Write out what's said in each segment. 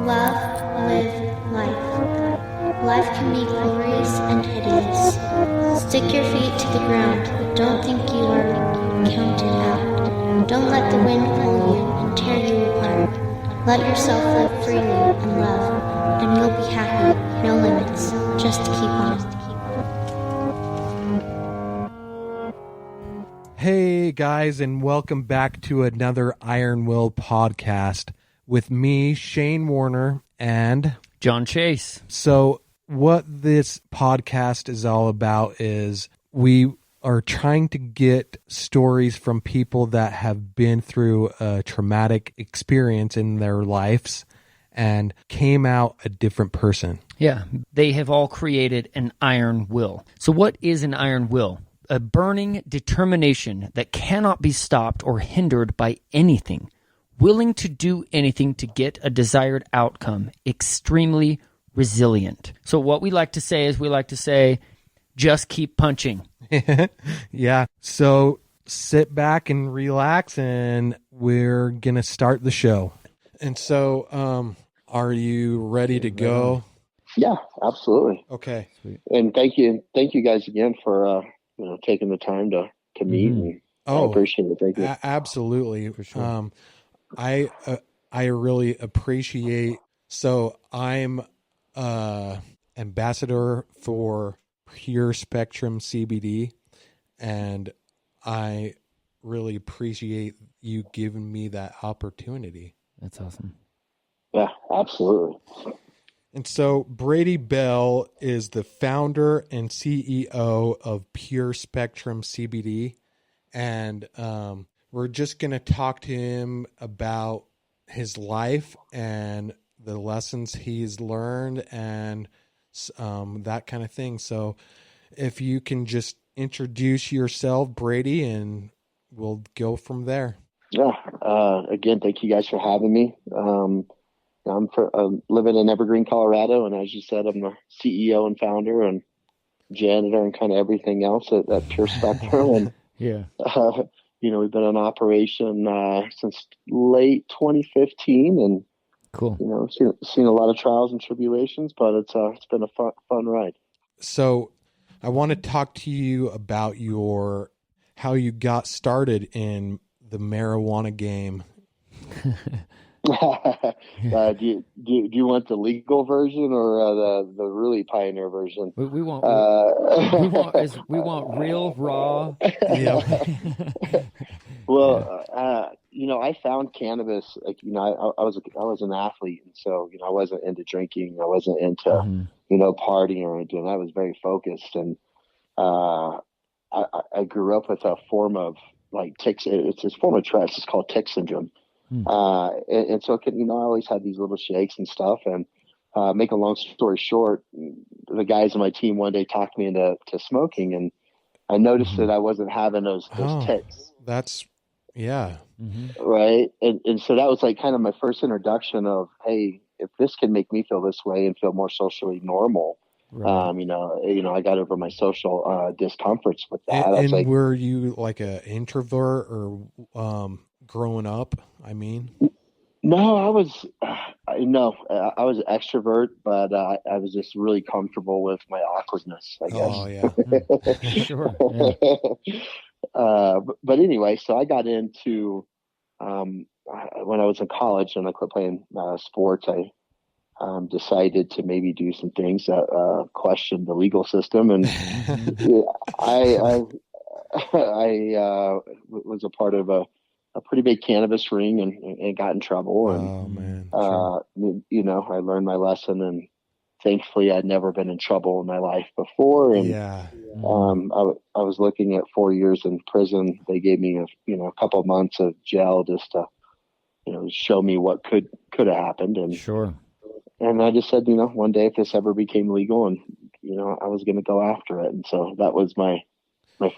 Love, live, life. Life can be glorious and hideous. Stick your feet to the ground, but don't think you are counted out. Don't let the wind pull you and tear you apart. Let yourself live freely and love, and you'll be happy. No limits. Just keep on. Hey guys, and welcome back to another Iron Will podcast with me, Shane Warner, and John Chase. So what this podcast is all about is we are trying to get stories from people that have been through a traumatic experience in their lives and came out a different person. Yeah, they have all created an iron will. So what is an iron will? A burning determination that cannot be stopped or hindered by anything, willing to do anything to get a desired outcome, extremely resilient. So what we like to say is just keep punching. Yeah. So sit back and relax, and we're going to start the show. And so are you ready to go? Yeah, absolutely. Okay. And thank you guys again for taking the time to meet. And I appreciate it. Thank you. Absolutely. For sure. I really appreciate. So I'm ambassador for Pure Spectrum CBD, and I really appreciate you giving me that opportunity. That's awesome. Yeah, absolutely. And so Brady Bell is the founder and CEO of Pure Spectrum CBD. And we're just going to talk to him about his life and the lessons he's learned and that kind of thing. So if you can just introduce yourself, Brady, and we'll go from there. Yeah. Again, thank you guys for having me. I'm living in Evergreen, Colorado, and as you said, I'm the CEO and founder and janitor and kind of everything else at Pure Spectrum. And yeah, we've been in operation since late 2015, and cool. Seen a lot of trials and tribulations, but it's been a fun ride. So I want to talk to you about how you got started in the marijuana game. Do you want the legal version or the really pioneer version? We want real raw. Yeah. Well, I found cannabis. I was an athlete, and so I wasn't into drinking. I wasn't into partying or anything. I was very focused, and I grew up with a form of like tics. It's a form of Tourette's. It's called tic syndrome. And so, I always had these little shakes and stuff. And make a long story short, the guys on my team one day talked me into smoking, and I noticed that I wasn't having those tics. That's, yeah. Right. And so that was like kind of my first introduction of, hey, if this can make me feel this way and feel more socially normal, right. I got over my social discomforts with that. And were you like an introvert or growing up? I mean, no, I was an extrovert, but I was just really comfortable with my awkwardness, I guess. Oh yeah, sure. Yeah. But anyway, so I got into when I was in college and I quit playing sports. I decided to maybe do some things that questioned the legal system, and I was a part of a pretty big cannabis ring and got in trouble. And, oh man! I learned my lesson, and thankfully I'd never been in trouble in my life before. And yeah, I was looking at 4 years in prison. They gave me a couple of months of jail just to show me what could have happened. And sure. And I just said, one day if this ever became legal, and I was going to go after it. And so that was my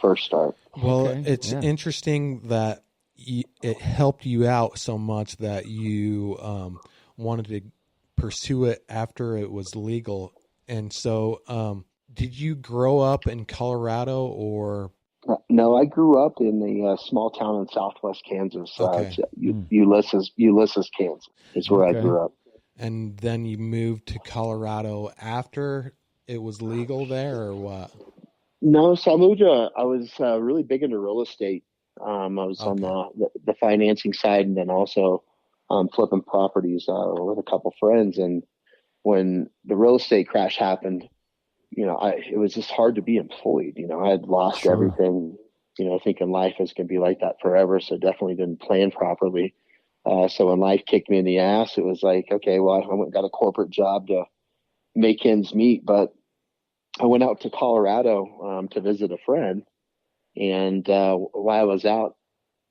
first start. Well, it's interesting that it helped you out so much that you wanted to pursue it after it was legal. And so did you grow up in Colorado or? No, I grew up in a small town in southwest Kansas. Okay. Ulysses, Kansas is where I grew up. And then you moved to Colorado after it was legal there, or what? No, so I was really big into real estate. I was on Okay. the financing side, and then also flipping properties with a couple friends. And when the real estate crash happened, it was just hard to be employed. I had lost Sure. everything, thinking life was going to be like that forever. So definitely didn't plan properly. So when life kicked me in the ass, it was like, okay, well, I went and got a corporate job to make ends meet. But I went out to Colorado to visit a friend. And while I was out,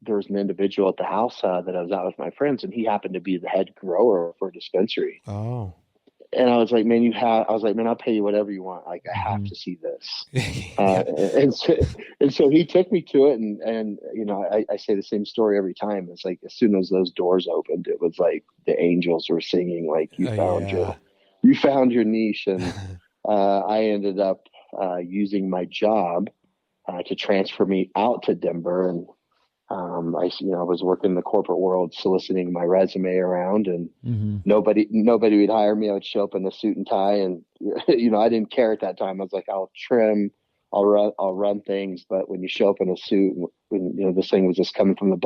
there was an individual at the house that I was out with my friends, and he happened to be the head grower for a dispensary. Oh. And I was like, man, I was like, man, I'll pay you whatever you want. Like, I have Mhm. to see this. Yeah. And so he took me to it. And I say the same story every time. It's like, as soon as those doors opened, it was like the angels were singing, like, Yeah. you found your niche. And I ended up using my job to transfer me out to Denver. And I was working in the corporate world, soliciting my resume around, and Mhm. nobody would hire me. I would show up in a suit and tie, and I didn't care at that time. I was like, I'll trim, I'll run things, but when you show up in a suit, when this thing was just coming from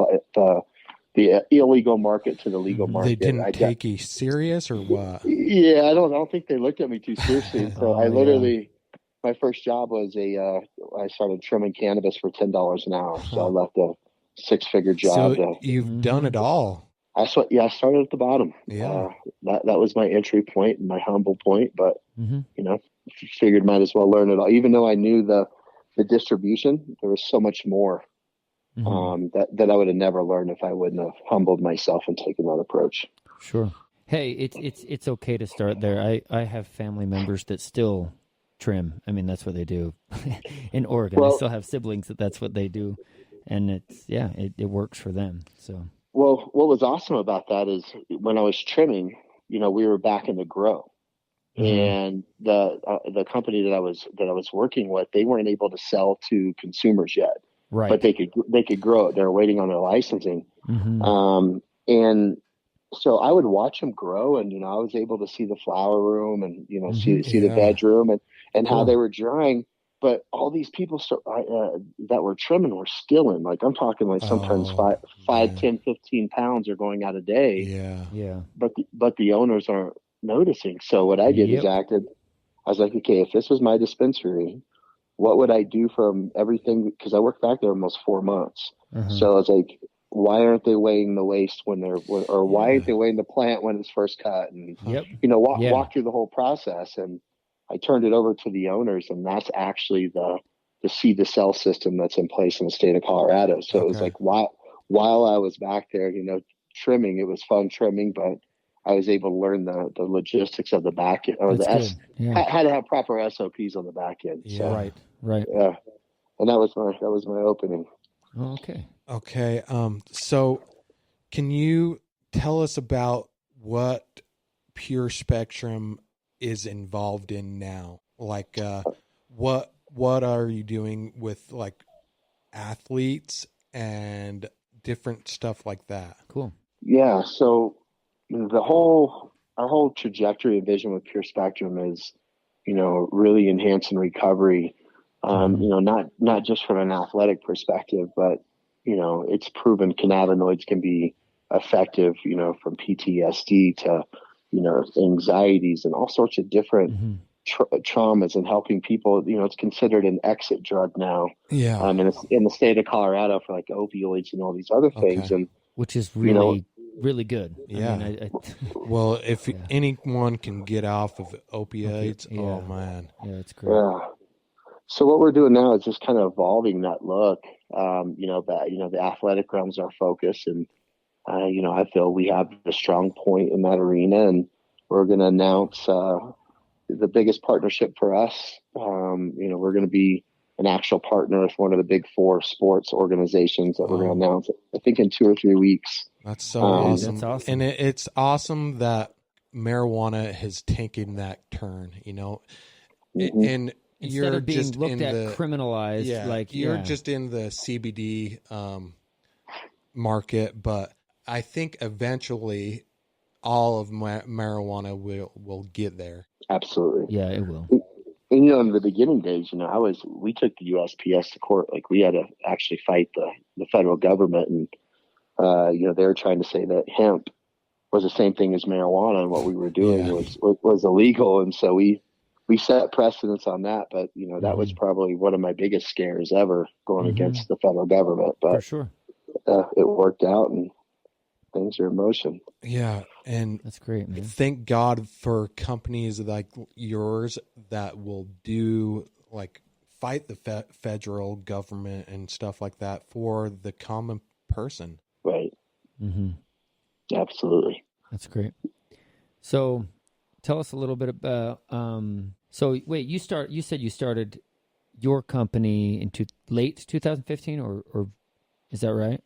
the illegal market to the legal Mhm. They market, didn't take you serious, or what? yeah, I don't think they looked at me too seriously. And so I Oh, yeah. literally, my first job was I started trimming cannabis for $10 an hour. So I Huh. left a six-figure job So to. you've done Mhm. it all. I started at the bottom. Yeah. That was my entry point and my humble point, but Mhm. figured might as well learn it all. Even though I knew the distribution, there was so much more Mhm. that I would have never learned if I wouldn't have humbled myself and taken that approach. Sure. Hey, it's okay to start there. I have family members that still trim. I mean, that's what they do in Oregon. I Well, still have siblings that's what they do, and it works for them. So. what was awesome about that is when I was trimming, we were back in the grow. Mhm. And the company that I was working with, they weren't able to sell to consumers yet, but Right. they could grow it. They're waiting on their licensing, Mhm. and so I would watch them grow, and I was able to see the flower room, and see Mhm. see the Yeah. bedroom, and how Cool. they were drying. But all these people that were trimming were stealing. Like, I'm talking like sometimes Oh, five, man. 10, 15 pounds are going out a day, Yeah. Yeah. but the owners aren't noticing. So what I did is Yep. I was like, okay, if this was my dispensary, what would I do from everything? Because I worked back there almost 4 months. Uh-huh. So I was like, why aren't they weighing the waste or why aren't Yeah. they weighing the plant when it's first cut? And, Huh. Yep. Yeah. walk through the whole process. And I turned it over to the owners, and that's actually the seed to sell system that's in place in the state of Colorado. So it was Okay. like, while I was back there, trimming, it was fun trimming, but I was able to learn the logistics of the back end, or That's good. Yeah. how to have proper SOPs on the back end. So Yeah. Right. Right. yeah, and that was my opening. Oh, okay. Okay. So can you tell us about what Pure Spectrum is involved in now? Like, what are you doing with like athletes and different stuff like that? Cool. Yeah, so our whole trajectory and vision with Pure Spectrum is, really enhancing recovery. Mhm. Not just from an athletic perspective, but it's proven cannabinoids can be effective, from PTSD to anxieties and all sorts of different Mhm. traumas, and helping people. It's considered an exit drug now, Yeah. in the state of Colorado for like opioids and all these other things. Okay. And Which is you know, really, really good. I mean, Yeah. I Well, if yeah. anyone can get off of Okay. opioids, oh Yeah. man. Yeah. It's great. yeah. So what we're doing now is just kind of evolving that look. The athletic realm's our focus, and I feel we have a strong point in that arena, and we're going to announce the biggest partnership for us. We're going to be an actual partner with one of the big four sports organizations that we're going to Oh, announce, I think, in 2 or 3 weeks. that's so Dude, awesome. that's awesome. And it's awesome that marijuana has taken that turn, Mhm. and Instead you're of being just looked in at the, criminalized, yeah, like you're just in the CBD market, but I think eventually all of marijuana will get there. Absolutely. Yeah, it will. And, in the beginning days, we took the USPS to court. Like, we had to actually fight the federal government, and they were trying to say that hemp was the same thing as marijuana, and what we were doing was illegal. And so we set precedents on that. But that was probably one of my biggest scares ever, going against the federal government. But for sure, it worked out, and things are in motion. Yeah, and that's great, man. Thank God for companies like yours that will fight the federal government and stuff like that for the common person. Right. Mm-hmm. Absolutely. That's great. So, tell us a little bit about. So, wait, you said you started your company in late 2015, or is that right?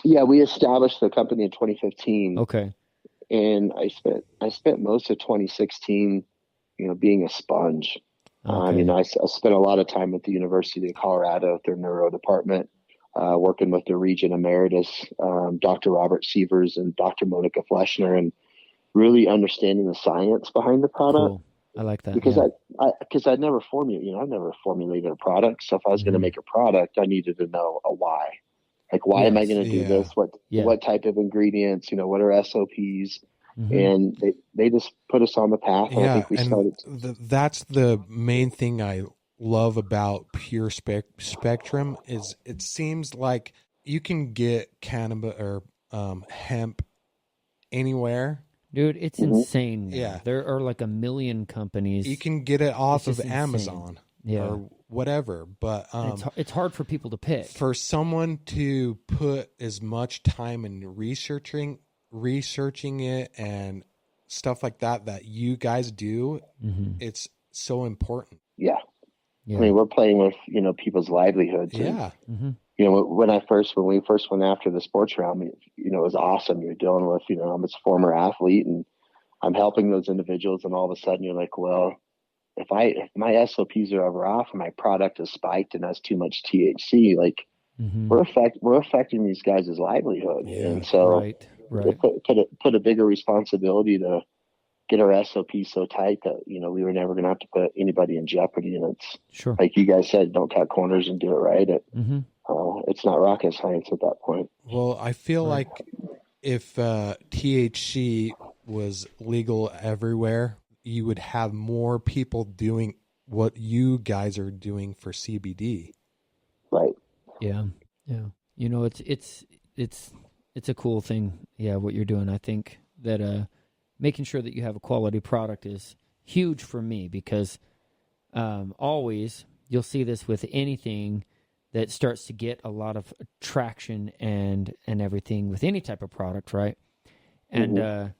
Yeah, we established the company in 2015. Okay. And I spent most of 2016, being a sponge. Okay. I spent a lot of time at the University of Colorado at their neuro department, working with the Regent Emeritus, Dr. Robert Sievers and Dr. Monica Fleschner, and really understanding the science behind the product. Cool. I like that. Because I'd never formulated a product. So if I was going to make a product, I needed to know a why. Like, why am I going to do this? What type of ingredients? What are SOPs? And they just put us on the path. And I think we started. That's the main thing I love about Pure Spectrum is it seems like you can get cannabis or hemp anywhere. Dude, it's insane now. Yeah. There are like 1 million companies. You can get it off of insane. Amazon or whatever, but it's hard for people to pick. For someone to put as much time in researching it and stuff like that you guys do, it's so important. Yeah. I mean, we're playing with, people's livelihoods. Yeah. And, when we first went after the sports realm, it was awesome. You're dealing with, I'm a former athlete, and I'm helping those individuals. And all of a sudden you're like, well, if my SOPs are ever off and my product is spiked and has too much THC, like we're affecting these guys' livelihood. Yeah. And so right. put a bigger responsibility to get our SOPs so tight that, we were never going to have to put anybody in jeopardy. And it's sure, like you guys said, don't cut corners and do it right. It's not rocket science at that point. Well, I feel like if THC was legal everywhere, you would have more people doing what you guys are doing for CBD. Right. Yeah. Yeah. It's a cool thing. Yeah. What you're doing. I think that, making sure that you have a quality product is huge for me because, always you'll see this with anything that starts to get a lot of traction and everything with any type of product. Right. And,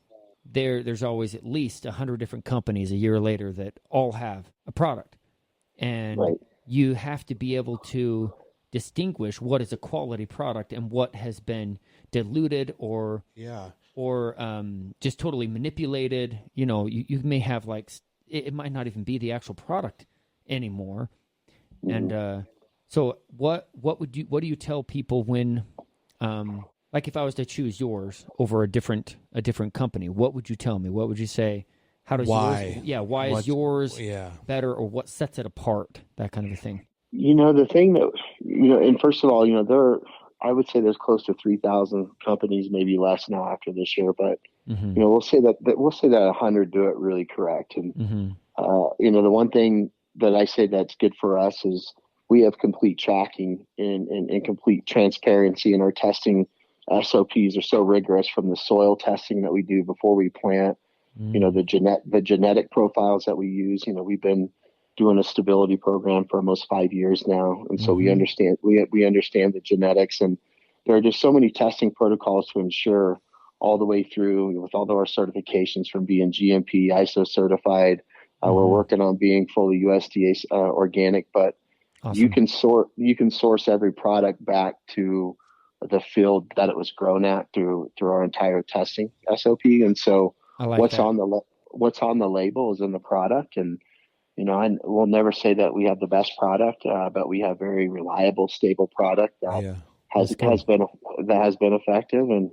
there's always at least 100 different companies a year later that all have a product. And you have to be able to distinguish what is a quality product and what has been diluted or just totally manipulated. You may have it might not even be the actual product anymore. And so what do you tell people when like if I was to choose yours over a different company, what would you tell me? What would you say? How does why? Why is yours better, or what sets it apart? That kind of a thing. The thing that and first of all, I would say there's close to 3,000 companies, maybe less now after this year, but we'll say that 100 do it really correct. And the one thing that I say that's good for us is we have complete tracking and complete transparency in our testing. SOPs are so rigorous, from the soil testing that we do before we plant, the genetic profiles that we use. We've been doing a stability program for almost 5 years now. And so we understand the genetics, and there are just so many testing protocols to ensure all the way through, with all of our certifications from being GMP, ISO certified. We're working on being fully USDA organic, but awesome. You can source every product back to the field that it was grown at through our entire testing SOP. And so what's on the label is in the product. And, we'll never say that we have the best product, but we have very reliable, stable product that has been effective. And,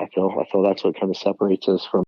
I feel that's what kind of separates us from